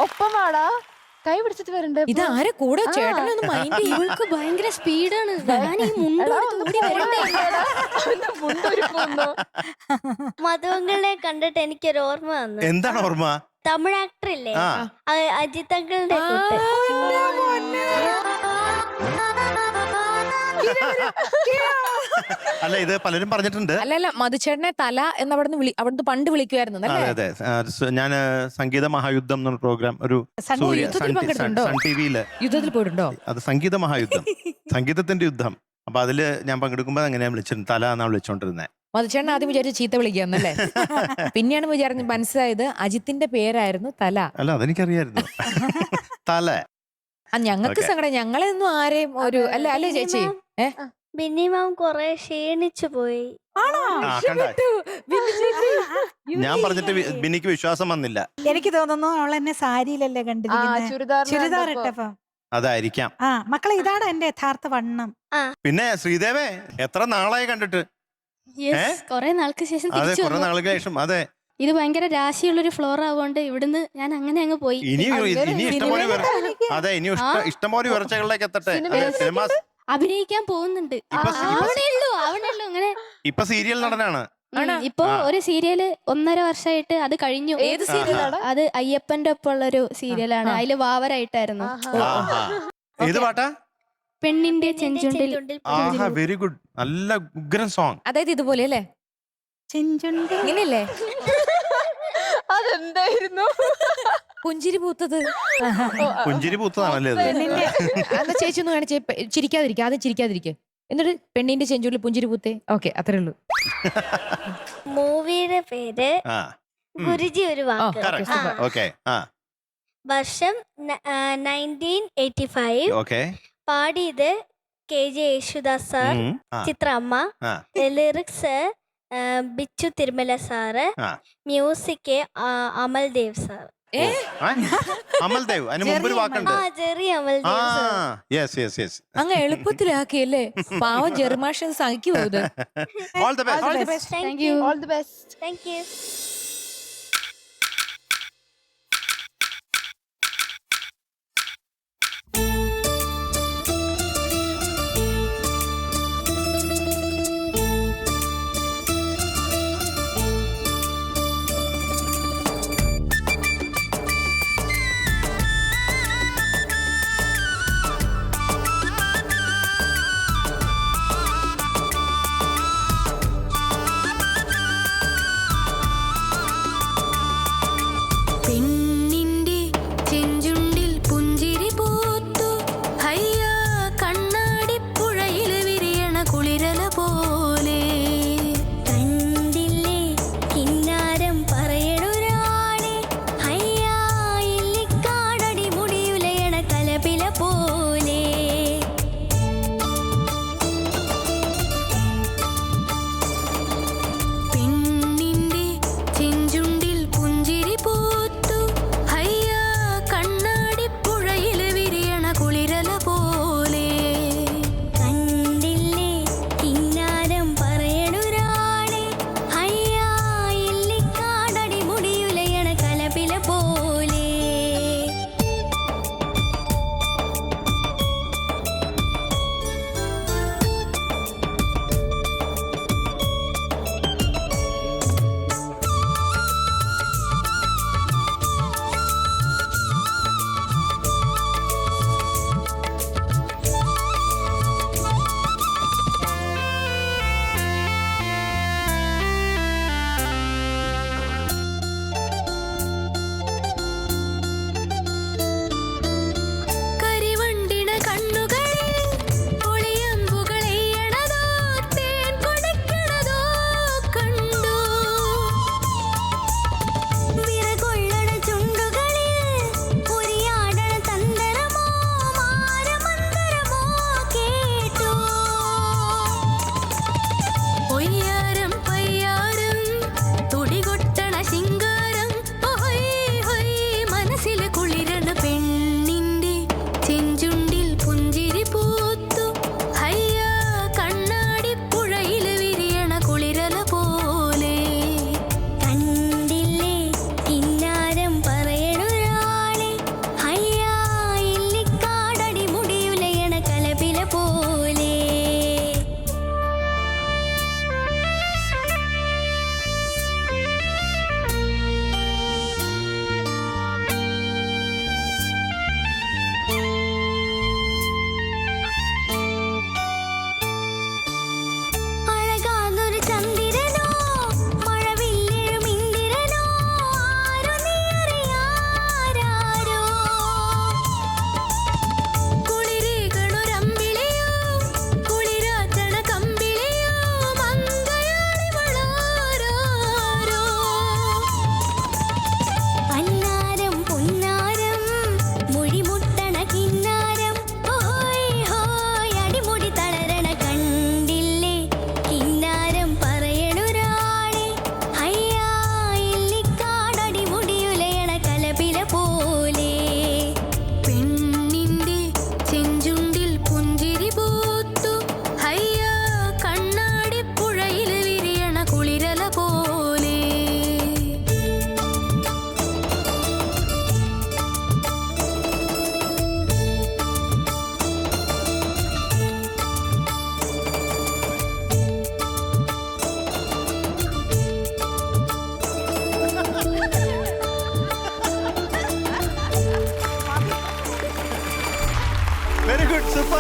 ഒപ്പമാടാ കൈ പിടിച്ചിട്ട് വരണ്ടേ ഇത് ആരെ കൂടെ ചേട്ടനൊന്നും മൈൻഡ് ഇവൾക്ക് ഭയങ്കര സ്പീഡാണ്. ഞാൻ ഈ മുണ്ടോടി വരണ്ടേ. മധുവങ്ങളെ കണ്ടിട്ട് എനിക്കൊരു ഓർമ്മ വന്നു. എന്താണ് ഓർമ്മ? തമിഴ് ആക്ടർ ഇല്ലേ, ആ അജിത് അങ്കിളുടെ കൂട്ട്. അല്ല ഇത് പലരും പറഞ്ഞിട്ടുണ്ട്. അല്ലല്ല മധുചേട്ടനെ തല എന്ന് അവിടുന്ന് പണ്ട് വിളിക്കുമായിരുന്നു അതെ അതെ. ഞാൻ സംഗീത മഹായുദ്ധം എന്നുള്ള പ്രോഗ്രാം ഒരു സൺ ടിവിയില് യുദ്ധത്തിൽ പോയിട്ടുണ്ടോ? അത് സംഗീത മഹായുദ്ധം, സംഗീതത്തിന്റെ യുദ്ധം. അപ്പൊ അതില് ഞാൻ പങ്കെടുക്കുമ്പോ അങ്ങനെ വിളിച്ചിട്ടുണ്ട്, തല എന്നാ വിളിച്ചോണ്ടിരുന്നത്. മധുചേട്ടൻ ആദ്യം വിചാരിച്ചു ചീത്ത വിളിക്കാന്നല്ലേ, പിന്നെയാണ് വിചാരിച്ചു മനസ്സിലായത് അജിത്തിന്റെ പേരായിരുന്നു തല. അല്ല അതെനിക്കറിയായിരുന്നു. തല ഞങ്ങൾക്ക് സങ്കടം, ഞങ്ങളെയൊന്നും ആരെയും ഒരു അല്ലേ ചേച്ചി? ബിന്നിമാം കൊറേ ക്ഷീണിച്ചു പോയി. ഞാൻ പറഞ്ഞിട്ട് ബിന്നിക്ക് വിശ്വാസം വന്നില്ല. എനിക്ക് തോന്നുന്നു അവൾ എന്നെ സാരിയിലല്ലേ കണ്ടിരിക്കുന്നത്, ചുരിദാർ ഇട്ടപ്പോ അതായിരിക്കാം. മക്കളെ ഇതാണ് എന്റെ യഥാർത്ഥ വണ്ണം. പിന്നെ ശ്രീദേവേ എത്ര നാളായി കണ്ടിട്ട്? കൊറേ നാൾക്ക് ശേഷം അതെ കുറെ നാൾക്ക് ശേഷം. അതെ ഇത് ഭയങ്കര രാശിയുള്ളൊരു ഫ്ലോർ ആവുകൊണ്ട് ഇവിടുന്ന് ഞാൻ അങ്ങനെ അങ്ങ് പോയി. ഇനി ഇഷ്ടംപോലെ അതെ ഇനി ഇഷ്ടംപോലെ ഉയർച്ചകളിലേക്ക് എത്തട്ടെ. സിനിമ അഭിനയിക്കാൻ പോകുന്നുണ്ട്. അങ്ങനെ ഇപ്പൊ സീരിയൽ നടനാണ്. ഇപ്പൊ ഒരു സീരിയല് 1.5 വർഷമായിട്ട് അത് കഴിഞ്ഞു. ഏത് സീരിയലാണ്? അത് അയ്യപ്പന്റെ ഒപ്പമുള്ളൊരു സീരിയലാണ്. അതില് വാവരായിട്ടായിരുന്നു. ഏത് പാട്ടാ? പെണ്ണിന്റെ ചെഞ്ചുണ്ടിൽ. ആഹാ വെരി ഗുഡ്. നല്ല ഉഗ്രൻ സോങ്. അതായത് ഇതുപോലെ അല്ലേ, ഇങ്ങനെയല്ലേ അതെന്തായിരുന്നു? പുഞ്ചിരി പൂത്തത്. പുഞ്ചിരി പൂത്തതാണല്ലേ അത്? അന്ന് ചേച്ചി ഒന്ന് കാണിച്ചേ, ചിരിക്കാതിരിക്കുക, ആദ്യം ചിരിക്കാതിരിക്കുക, എന്നിട്ട് പെണ്ണിന്റെ ചെഞ്ചുള്ളിൽ പുഞ്ചിരി പൂത്തേ. ഓക്കെ അത്രേ ഉള്ളൂ. മൂവിയുടെ പേര് ഗുരുജി ഒരു വാക്ക്. വർഷം 1985. പാടിയത് KJ യേശുദാസ് സാർ, ചിത്ര അമ്മ. Lyrics Bichu Thirumala sir. Music Amaldev sir. Amaldev അതിന് മുമ്പൊരു വാക്കുണ്ട്. Jerry Amaldev sir. അങ്ങ് എളുപ്പത്തിലാക്കിയല്ലേ, പാവം ജെറിമാഷൻ സഹിക്കുമോ ഇത്? All the best. Thank you. All the best. Thank you.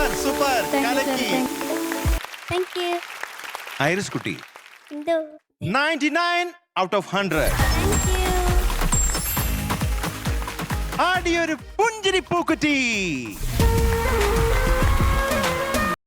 Super super Thank you, sir. കലക്കി. Thank you. ഐറിസ് കുട്ടി എന്തോ 99 ഔട്ട് ഓഫ് 100. Thank you. ആടിയൊരു പുഞ്ചിരി പൂക്കുറ്റി.